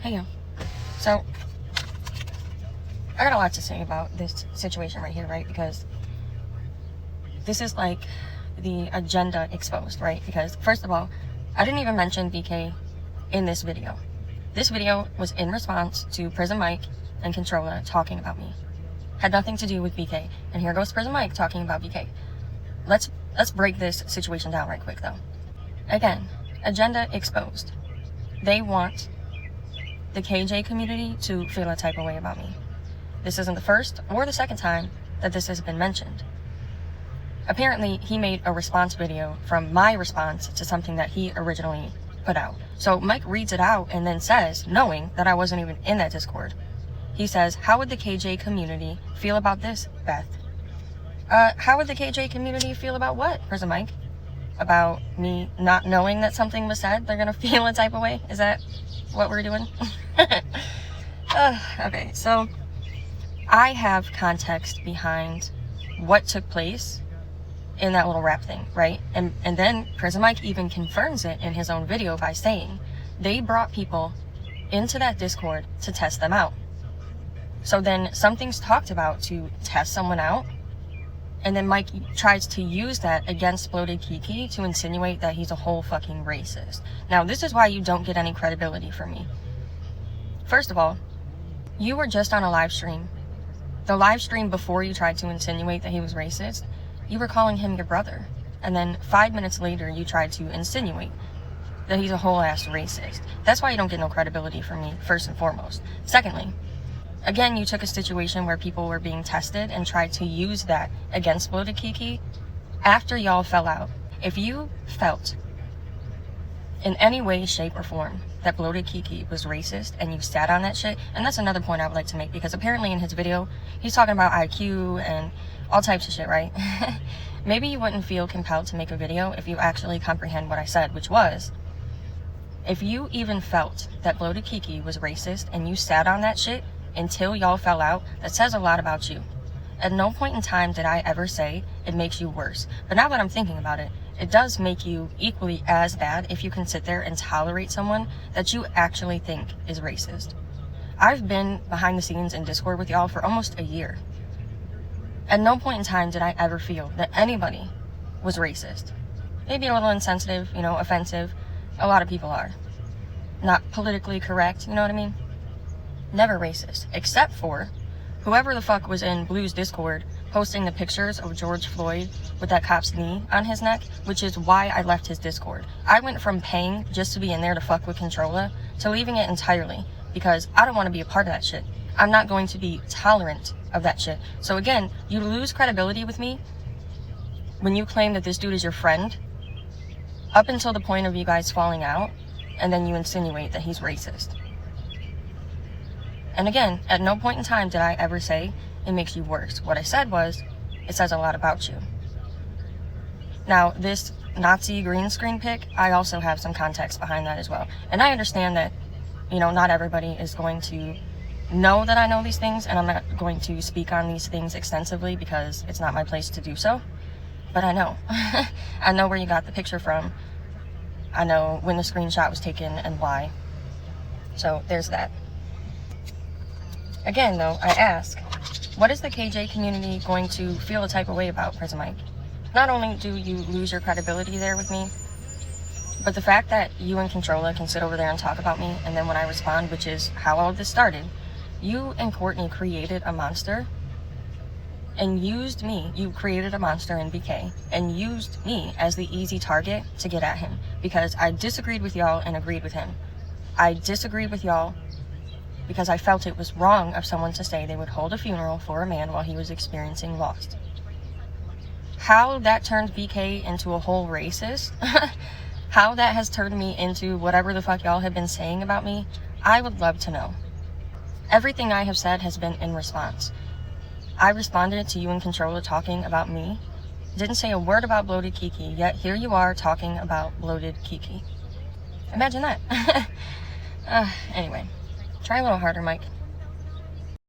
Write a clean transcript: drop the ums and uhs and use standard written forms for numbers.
Hey, yo. So, I got a lot to say about this situation right here, right? Because this is like the agenda exposed, right? Because, first of all, I didn't even mention BK in this video. This video was in response to Prison Mike and Controlla talking about me. Had nothing to do with BK. And here goes Prison Mike talking about BK. Let's break this situation down right quick, though. Again, agenda exposed. They want the KJ community to feel a type of way about me. This isn't the first or the second time that this has been mentioned. Apparently, he made a response video from my response to something that he originally put out. So Mike reads it out and then says, knowing that I wasn't even in that Discord, he says, how would the KJ community feel about this, Beth? How would the KJ community feel about what, Prison Mike? About me not knowing that something was said? They're gonna feel a type of way? Is that what we're doing? Okay, so I have context behind what took place in that little rap thing, right? And then Prison Mike even confirms it in his own video by saying they brought people into that Discord to test them out. So then something's talked about to test someone out, and then Mike tries to use that against Bloated Kiki to insinuate that he's a whole fucking racist. Now, this is why you don't get any credibility from me. First of all, you were just on a live stream. The live stream before you tried to insinuate that he was racist, you were calling him your brother. And then 5 minutes later, you tried to insinuate that he's a whole ass racist. That's why you don't get no credibility from me, first and foremost. Secondly, again, you took a situation where people were being tested and tried to use that against Bloated Kiki after y'all fell out. If you felt in any way, shape, or form that Bloated Kiki was racist and you sat on that shit, and that's another point I would like to make, because apparently in his video, he's talking about IQ and all types of shit, right? Maybe you wouldn't feel compelled to make a video if you actually comprehend what I said, which was, if you even felt that Bloated Kiki was racist and you sat on that shit until y'all fell out, that says a lot about you. At no point in time did I ever say it makes you worse. But now that I'm thinking about it, it does make you equally as bad if you can sit there and tolerate someone that you actually think is racist. I've been behind the scenes in Discord with y'all for almost a year. At no point in time did I ever feel that anybody was racist. Maybe a little insensitive, offensive. A lot of people are. Not politically correct, you know what I mean? Never racist, except for whoever the fuck was in Blue's Discord posting the pictures of George Floyd with that cop's knee on his neck, which is why I left his Discord. I went from paying just to be in there to fuck with Controlla to leaving it entirely because I don't want to be a part of that shit. I'm not going to be tolerant of that shit. So again, you lose credibility with me when you claim that this dude is your friend up until the point of you guys falling out, and then you insinuate that he's racist. And again, at no point in time did I ever say it makes you worse. What I said was, it says a lot about you. Now, this Nazi green screen pic, I also have some context behind that as well. And I understand that, not everybody is going to know that I know these things, and I'm not going to speak on these things extensively because it's not my place to do so. But I know. I know where you got the picture from. I know when the screenshot was taken and why. So, there's that. Again, though, I ask, what is the KJ community going to feel a type of way about, Prison Mike? Not only do you lose your credibility there with me, but the fact that you and Controlla can sit over there and talk about me, and then when I respond, which is how all of this started, you and Courtney created a monster and used me. You created a monster in BK and used me as the easy target to get at him because I disagreed with y'all and agreed with him. I disagreed with y'all because I felt it was wrong of someone to say they would hold a funeral for a man while he was experiencing loss. How that turned BK into a whole racist, how that has turned me into whatever the fuck y'all have been saying about me, I would love to know. Everything I have said has been in response. I responded to you and Controlla talking about me, didn't say a word about Bloated Kiki, yet here you are talking about Bloated Kiki. Imagine that. Anyway. Try a little harder, Mike.